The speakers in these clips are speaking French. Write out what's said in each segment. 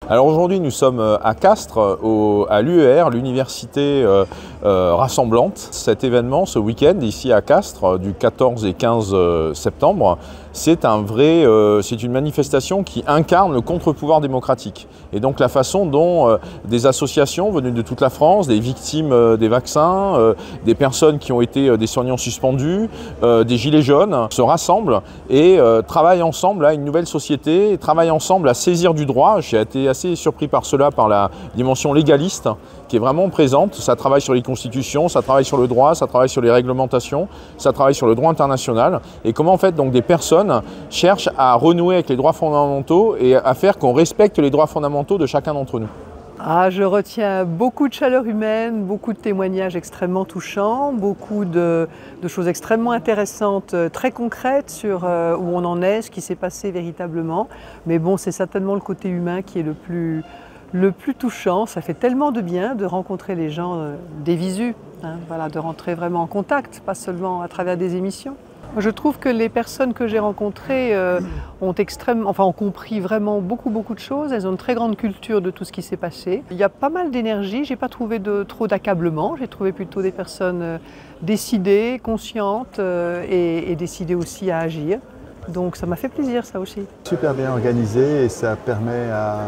Alors aujourd'hui, nous sommes à Castres, à l'UER, l'université rassemblante. Cet événement, ce week-end, ici à Castres, du 14 et 15 septembre, c'est une manifestation qui incarne le contre-pouvoir démocratique. Et donc la façon dont des associations venues de toute la France, des victimes des vaccins, des personnes qui ont été des soignants suspendus, des gilets jaunes, se rassemblent et travaillent ensemble à une nouvelle société, et travaillent ensemble à saisir du droit. J'ai été assez surpris par cela, par la dimension légaliste qui est vraiment présente. Ça travaille sur les constitutions, ça travaille sur le droit, ça travaille sur les réglementations, ça travaille sur le droit international. Et comment en fait donc des personnes cherchent à renouer avec les droits fondamentaux et à faire qu'on respecte les droits fondamentaux de chacun d'entre nous. Je retiens beaucoup de chaleur humaine, beaucoup de témoignages extrêmement touchants, beaucoup de choses extrêmement intéressantes, très concrètes sur où on en est, ce qui s'est passé véritablement. Mais bon, c'est certainement le côté humain qui est le plus touchant. Ça fait tellement de bien de rencontrer les gens des visus, voilà, de rentrer vraiment en contact, pas seulement à travers des émissions. Je trouve que les personnes que j'ai rencontrées ont compris vraiment beaucoup de choses. Elles ont une très grande culture de tout ce qui s'est passé. Il y a pas mal d'énergie, j'ai pas trouvé trop d'accablement. J'ai trouvé plutôt des personnes décidées, conscientes et décidées aussi à agir. Donc ça m'a fait plaisir, ça aussi. Super bien organisé et ça permet à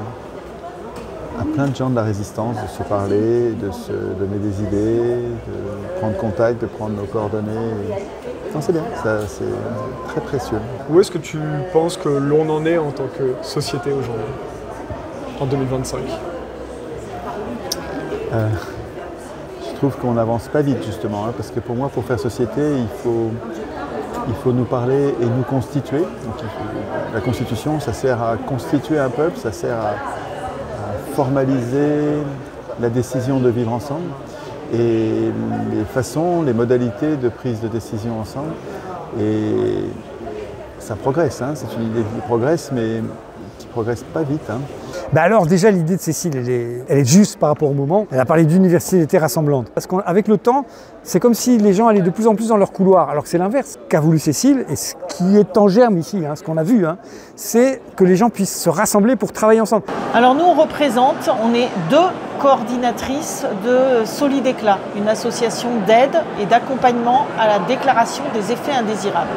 plein de gens de la résistance de se parler, de se donner des idées, de prendre contact, de prendre nos coordonnées. Non, c'est bien, c'est très précieux. Où est-ce que tu penses que l'on en est en tant que société aujourd'hui, en 2025 ? Je trouve qu'on n'avance pas vite justement, parce que pour moi, pour faire société, il faut nous parler et nous constituer. Donc, la constitution, ça sert à constituer un peuple, ça sert à formaliser la décision de vivre ensemble et les façons, les modalités de prise de décision ensemble. Et ça progresse, c'est une idée qui progresse, mais qui ne progresse pas vite. Alors déjà, l'idée de Cécile, elle est juste par rapport au moment. Elle a parlé d'université rassemblante. Parce qu'avec le temps, c'est comme si les gens allaient de plus en plus dans leur couloir, alors que c'est l'inverse. Ce qu'a voulu Cécile, et ce qui est en germe ici, ce qu'on a vu, c'est que les gens puissent se rassembler pour travailler ensemble. Alors nous, on est 2 coordinatrices de Solidéclat, une association d'aide et d'accompagnement à la déclaration des effets indésirables.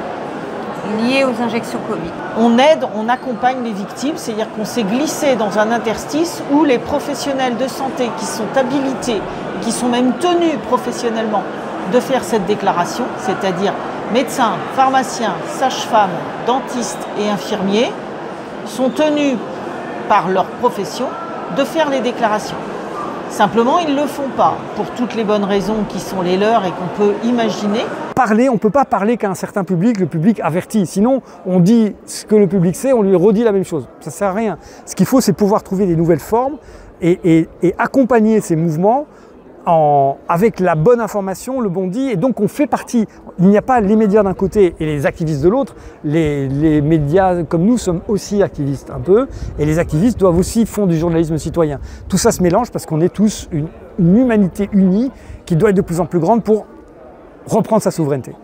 Liées aux injections Covid. On aide, on accompagne les victimes, c'est-à-dire qu'on s'est glissé dans un interstice où les professionnels de santé qui sont habilités, qui sont même tenus professionnellement de faire cette déclaration, c'est-à-dire médecins, pharmaciens, sages-femmes, dentistes et infirmiers, sont tenus par leur profession de faire les déclarations. Simplement, ils ne le font pas, pour toutes les bonnes raisons qui sont les leurs et qu'on peut imaginer. Parler, on ne peut pas parler qu'à un certain public, le public averti. Sinon, on dit ce que le public sait, on lui redit la même chose. Ça ne sert à rien. Ce qu'il faut, c'est pouvoir trouver des nouvelles formes et accompagner ces mouvements avec la bonne information, le bon dit. Et donc, on fait partie. Il n'y a pas les médias d'un côté et les activistes de l'autre. Les médias comme nous sommes aussi activistes un peu. Et les activistes doivent aussi font du journalisme citoyen. Tout ça se mélange parce qu'on est tous une humanité unie qui doit être de plus en plus grande pour reprendre sa souveraineté.